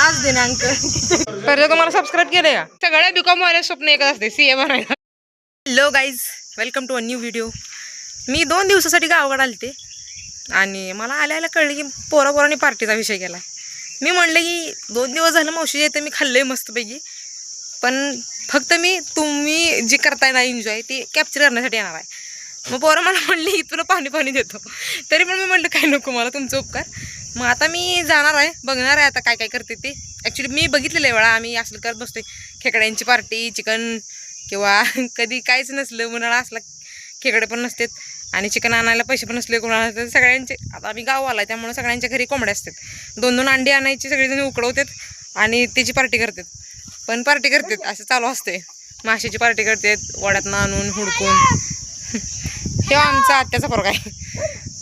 आज दिनांक तर तुम्हाला सबस्क्राईब केलंय का? सगळ्या बीकॉम वाल्या स्वप्न एकच असते सीए बनायला. Hello guys, welcome to a new video. मी 2 दिवसासाठी गावाकडे आलते आणि मला आल्याला कळलं की पोरापोरांनी पार्टीचा विषय केला. मी म्हणलं की 2 दिवस झालं मावशी येते, मी खाल्लंय मस्तपैकी, पण फक्त मी तुम्ही जे करताय ना एन्जॉय ते कॅप्चर करण्यासाठी येणार आहे. मग पोरं मला म्हणले की तुला पाणी देतो, तरी पण मी म्हणलं काय नको मला तुमचे उपकार. मग आता मी जाणार आहे, बघणार आहे आता काय काय करते ते. ॲक्च्युली मी बघितलेलं आहे वेळा, आम्ही असलं करत बसतोय खेकड्यांची पार्टी, चिकन किंवा कधी काहीच नसलं उन्हाळा असला खेकडे पण नसतात आणि चिकन आणायला पैसे पण नसले कोणाला तर सगळ्यांचे. आता आम्ही गाव आला त्यामुळे सगळ्यांच्या घरी कोंबड्या असतात, 2-2 अंडी आणायची, सगळेजण उकडवतात आणि त्याची पार्टी करतात. पण पार्टी करतात असं चालू असते. माशाची पार्टी करतात वड्यातनं आणून हुडकून. हे आमचा आत्याचा फरक आहे.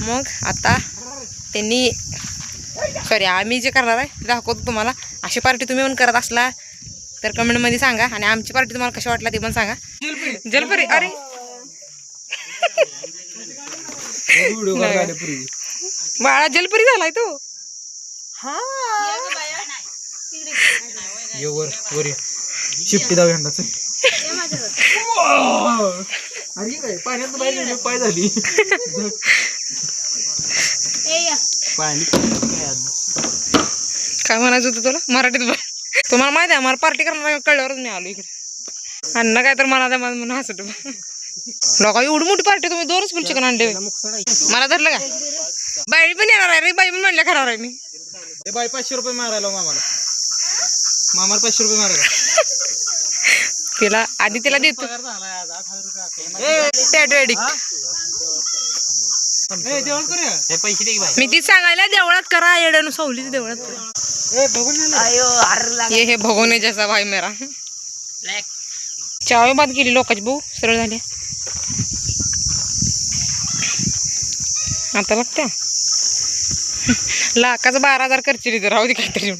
मग आता त्यांनी आम्ही जे करणार आहे ते दाखवतो तुम्हाला. अशी पार्टी तुम्ही पण करत असला तर कमेंटमध्ये सांगा आणि आमची पार्टी तुम्हाला कशी वाटला ते पण सांगा. जलपरी अरे बाळा जलपरी झालाय तो. हा शिफ्टी दाव हंडाच अरे काय पाण्यात बाहेर पाय झाली काय म्हणायचं होतं तुला मराठीत बोल. तुम्हाला माहिती आहे मला पार्टी करणार कळल्यावरच मी आलो इकडे. अन्न काय तर मला द्या म्हणून हसत लोक एवढी मोठी पार्टी तुम्ही 2च फुल चिकन आणले. मला धरलं का? बाई पण येणार आहे रे, बाई पण म्हणल्या खराब आहे मी. बाई 500 रुपये मारायला मामाला 500 रुपये मारायला तिला आधी तिला देतो मी ती सांगायला देवळात करा येड्यानं सावली देवळात हे भगवने जैसा भाई मेरा. चावे बाद केली लोकांची भाऊ सरळ झाली. आता लागत्या लाखाचं 12,000 खर्च तर राहू दे काहीतरी.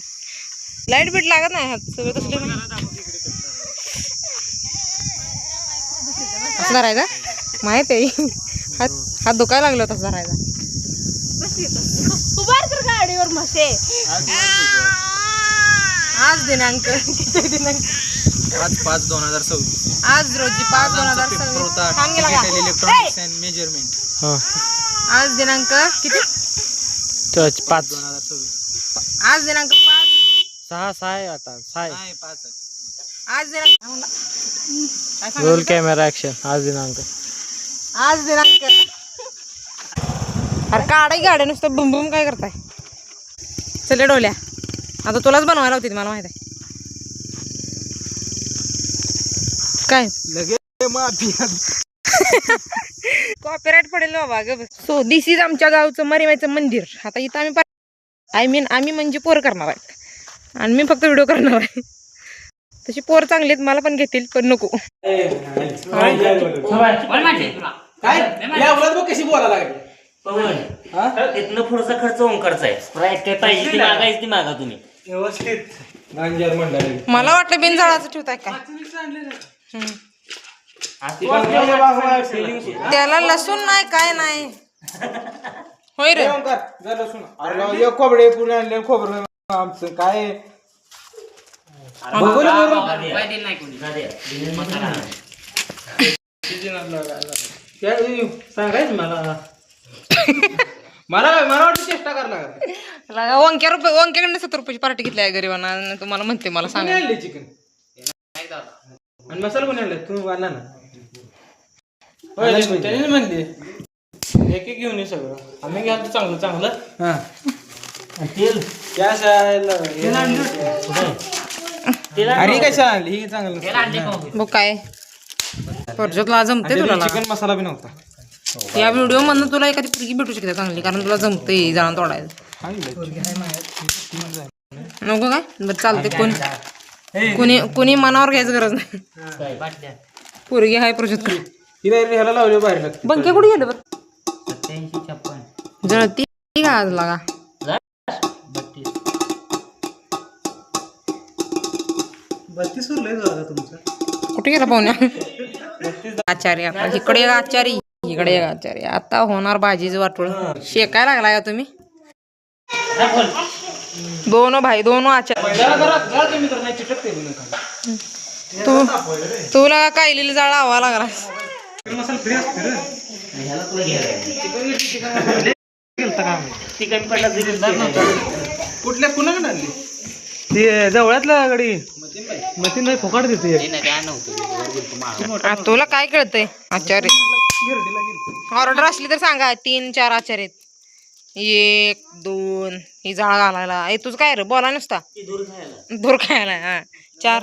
लाईट बीट लागत नाही सगळं तसलं असं धरायचा माहित आहे. हात दुखायला लागला तसं धरायचा. गाडीवर मसे आज दिनांक आज 5/2026 आज रोजी 5/2026 इलेक्ट्रॉनिक्स अँड मेजरमेंट. आज दिनांक किती? 5/2026 आज दिनांक 6 आहे आता 6 आज दिनांक रोल कॅमेरा ऍक्शन. आज दिनांक अरे काढाय गाड्या नुसतं बुम काय करताय. चले डोल्या आता तुलाच बनवायला होती मला माहित आहे. काय कॉपीराइट पडेल बाबा ग. सो दिस इज आमच्या गावचं मरीमाईचं मंदिर. आता इथं आम्ही म्हणजे पोर करणार आहे आणि मी फक्त व्हिडिओ करणार आहे. तशी पोर चांगली आहेत मला पण घेतील पण नको. कशी बोलायला लागली इथनं पुढचा खर्च ओंकारचा आहे. स्प्राईट काय पाहिजे ती मागायची ती मागा तुम्ही व्यवस्थित गांजर मंडळी. मला वाटलं बिनजाळाचं ठेवताय काय. त्याला लसूण नाही काय नाही होय रे. लसूण अरे खोबडे पुढे आणले खोबरं आमचं काय सांगायच मला मला वाटतं चेष्टा करायला. वंक्याकडनं 70 रुपयाची पार्टी घेतली आहे गरीबांना. तुम्हाला म्हणते मला सांगा आणले चिकन आणि मसाला कोणी आणला तू आणला ना त्याने म्हणते एक घेऊन ये सगळं आम्ही घ्यायचं चांगलं चांगलं. हा तेल गॅस अरे कशा आणली ही चांगलं बघ काय परजतला जमते तुला. चिकन मसाला बी नव्हता. या व्हिडिओ मधून तुला एखादी पुरगी भेटू शकते चांगली, कारण तुला जमते जाणं तोडायचं. नको काय बरं चालते. कोणी मनावर घ्यायचं गरज नाही. पुरगी आहे प्रजत ह्याला लावले बाहेर. बंके कुठे गेलं बरं? 87 जळती का आज लागा 32 उरलंय झाला तुमचं. कुठे गेला पाहुण्या? आचार्य इकडे आचारी इकडे आचार्य. आता होणार भाजीचं वाटोळ. शेकायला लागला का तुम्ही? दोनों भाई दोनों आचार जाळ कमी तर नाही चिटकते तुला कायलीला जाळ लावा लागला. मसाला फ्री असते रे. ह्याला तुला घ्यायला चिकन पडला कुठल्या कुणाकडे आणली ती जवळातल्या गाडी मतीन नाही फुकाट देते. तुला काय कळतंय आचार्य? ऑर्डर असली तर सांगा. 3-4 आचार आहेत. 1 2 ही जाळ घालायला. ए तुझं काय रे बोला नुसता दूर खायला. हा 4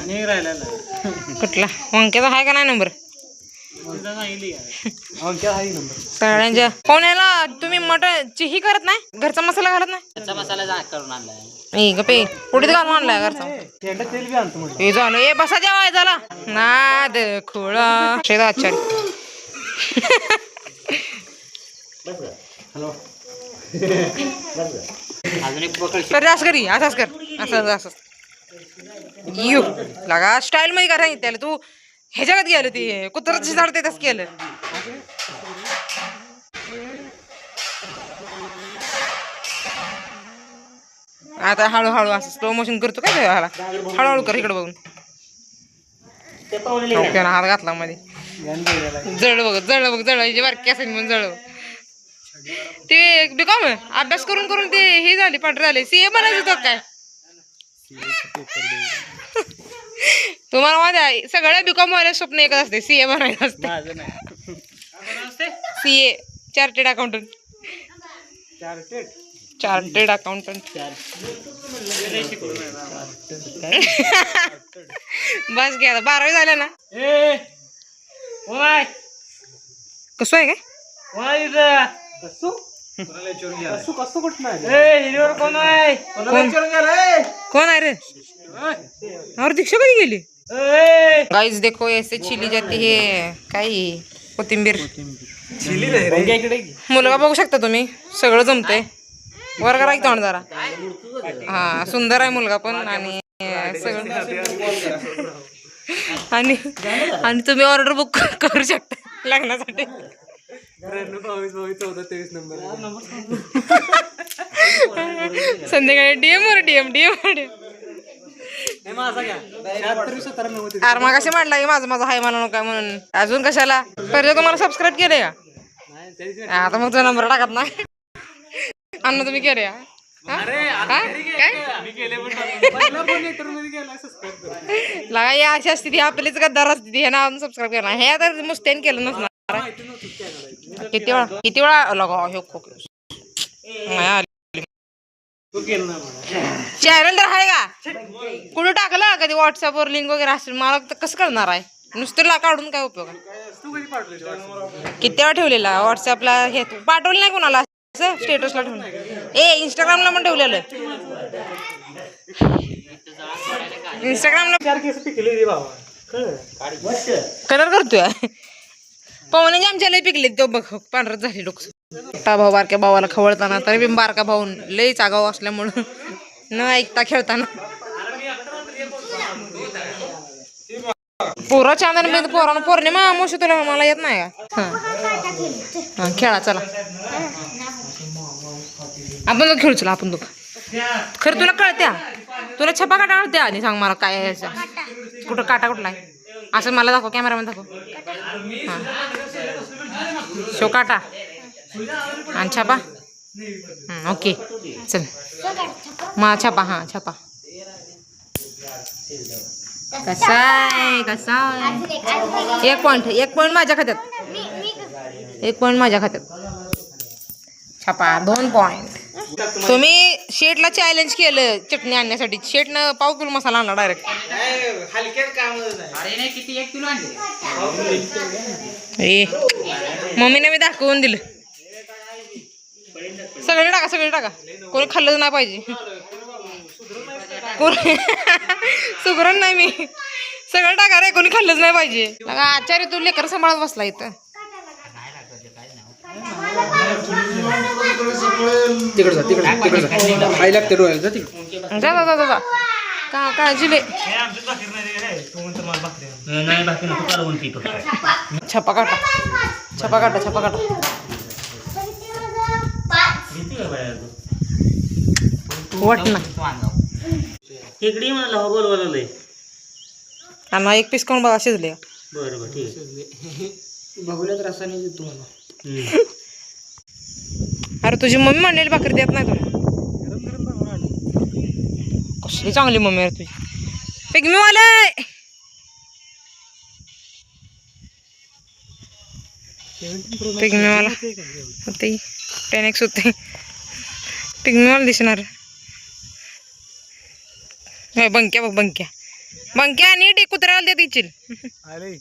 आणि राहिला कुठला वंक्याचा आहे का नाही नंबर? सगळ्यांच्या कोणाला तुम्ही मटनची ही करत नाही? घरचा मसाला घालत नाही? त्याचा मसाला करून आणलाय गपे पुढे घालून आणलाय घरचा. तेल बी आणतो म्हणलं. हे झालं. ए बसा जेवाय झाला नाद खोळा शेदा आचार्य. अजून एक पकड कर असं करी असंच कर असं असं यू लागा स्टाईल मध्ये करा त्याला. तू ह्याच्यात गेलं ते कुत्राची झाड ते तसं केलं. आता हळूहळू असं स्लो मोशन करतो काय ह्याला. हळूहळू कर इकडे बघून. ते पाहुणे ओके ना हात घातला मध्ये जळ बघ जळायची बारकी असेल म्हणून जळ. ते बिकॉम अभ्यास करून करून ते हे झाले पांढरे झाले. सीए बनायचं होतं काय? तुम्हाला माहिती आहे सगळ्या बीकॉम वाले स्वप्न एकच असते सीए बनायचं असते. CA chartered accountant. Chartered accountant बस घ्या 12वी झाल्या ना. कसं आहे काय? कौन आहे रे? और दीक्षा कधी गेली? गाइस देखो ऐसे चिली जाती है. काय कोथिंबीर मुलगा बघू शकता तुम्ही. सगळं जमतंय. वर करा की तोंड जरा. हा सुंदर आहे मुलगा पण. आणि सगळं आणि आणि तुम्ही ऑर्डर बुक करू शकता लग्नासाठी. संध्याकाळी डीएम वर डीएम. अरे मग कसे म्हटलं की माझं हाय मला नका म्हणून. अजून कशाला पहिले तुम्हाला सबस्क्राईब केले का? आता मग तो नंबर टाकत ना. अन्न तुम्ही केले लागा या अशी असते ती आपलीच गद्दार असते ती. हे नाव सबस्क्राईब केला हे तर मुस्त्यान केलं नसणार. किती वेळा लगा हे चॅनल तर आहे का? कुठं टाकलं कधी व्हॉट्सअपवर लिंक वगैरे असेल मला तर कसं करणार आहे? नुसतं काढून काय उपयोग? किती वेळा ठेवलेला व्हॉट्सअपला. हे तू पाठवलं नाही कोणाला स्टेटसला ठेवून? ए इंस्टाग्रामला पण ठेवलेलं. इंस्टाग्रामला कलर करतोय. पवनाचे आमच्या लय पिकले तो बघ पांढरत झाली लोक. मोठा भाऊ बारक्या भावाला खवळताना तरी बी बारका भाऊन लयच आगाव असल्यामुळं न ऐकता खेळताना. पोरा चांदन पोरानं पौर्णिमा अमावस्या तुला मला येत नाही का? हा खेळा चला आपण तो खेळू. चला आपण तो खरं तुला कळत्या. तुला छपा काटा कळत्या आणि सांग मला काय आहे. कुठं काटा कुठला आहे असं मला दाखव. कॅमेरामध्ये दाखव. हां शो काटा आणि छापा. ओके चल मा छापा. हां छापा कसा आहे? एक पॉईंट माझ्या खात्यात. 1 पॉईंट माझ्या खात्यात. छापा 2 पॉईंट. तुम्ही शेटला चॅलेंज केलं चटणी आणण्यासाठी. शेटनं पाव किलो मसाला आणला डायरेक्ट. ए मम्मीने मी दाखवून दिलं. सगळे टाका कोणी खाल्लंच नाही पाहिजे. सुगरण नाही मी. सगळं टाका रे कोणी खाल्लंच नाही पाहिजे. आचार्य तू लेकर सांभाळत बसला इथं. तिकडे जा. आई लागते डोळ्याला जा. काळजी ले हे आमची भाकरी नाही रे, तू म्हणतो मला भाकरी आहे. नाही बाकी नको कालवून पी फक्त. छपा काटा छपा काटा भीती का बाया तू? वट ना इकडे म्हणाला हो बोलवलंय. आणि एक पीस कोण बघा शिजले बरं बरं ठीक आहे. बघूल्यात रसाने देतो मला. हम्म. अरे तुझी मम्मी म्हणलेली भाकरी देत नाही तुला कसली चांगली मम्मी आहे तुझी पिगमी वाले पिगमी वाला होते 10x होते पिगमी वाला दिसणार बंक्या बघ बंक्या नीट कुत्र्याला देत इच्छिल अरे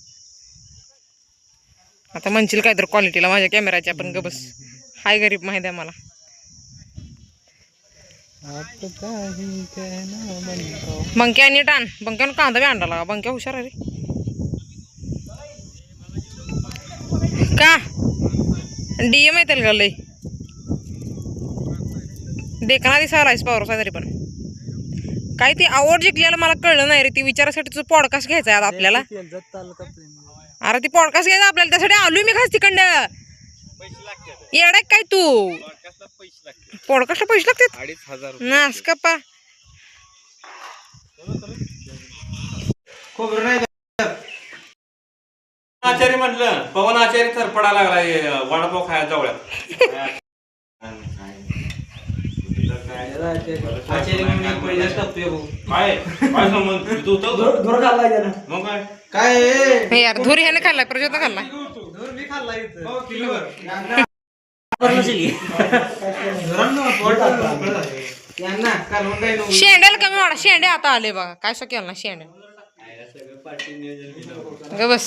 आता म्हणशील काय तर क्वालिटीला माझ्या कॅमेराच्या पण ग बस हाय गरीब माहिती आहे मला बंक्या नीट आण बंक्यानं कांदा बी आणला लागा बंक्या हुशार आहे रे का डीएम आहे त्याला लय देखना दिसायला पॉवर तरी पण काय ती आवड जिंकल्याला मला कळलं नाही रे ती विचारासाठी तुझं पॉडकास्ट घ्यायचा आहे आता आपल्याला अरे ती पॉडकास्ट घ्यायचा आपल्याला त्यासाठी आलोय मी खास तिकडं येडाय काय तू पॉडकास्टला पैसे लागतात 2,500 नास का पा खोबरं नाही आचार्य म्हटलं पवन आचार्य थरपडा लागलाय वडापाव खायला जवळ्यात. हे यार धुरी ह्याने खाल्लाय प्रज्योत खाल्लाय शेंड्याला कमी वाढा शेंडे आता आले बघा काय शक्य केलं ना शेंड्या ग बस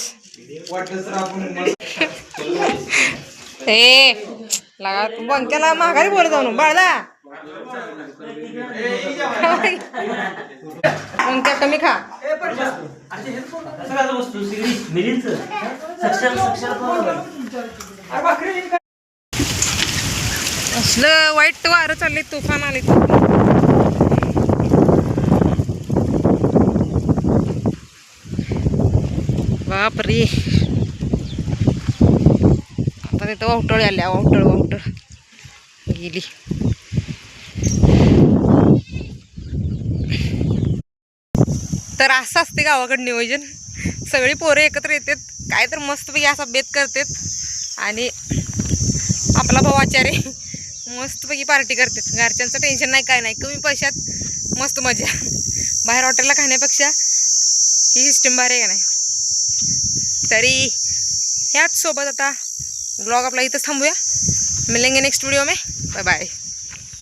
ए लागा तू बंक्याला माघारी बोलत जाऊ बाळा बंक्या कमी खा असलं वाईट वारं चालले तुफान आले बापरे आता तिथं वावटळ आल्या वावटळ गेली तर असं असते गावाकडे नियोजन सगळी पोरं एकत्र येतात काय तर मस्तपैकी असा बेत करतात आणि आपला भाऊ आचार्य मस्तपैकी पार्टी करतात घरच्यांचं टेन्शन नाही काय नाही कमी पैशात मस्त मजा बाहेर हॉटेलला खाण्यापेक्षा ही सिस्टीम भारी आहे का नाही तरी ह्याच सोबत आता ब्लॉग आपला इथंच थांबूया मिलेंगे नेक्स्ट वीडियो में बाय बाय.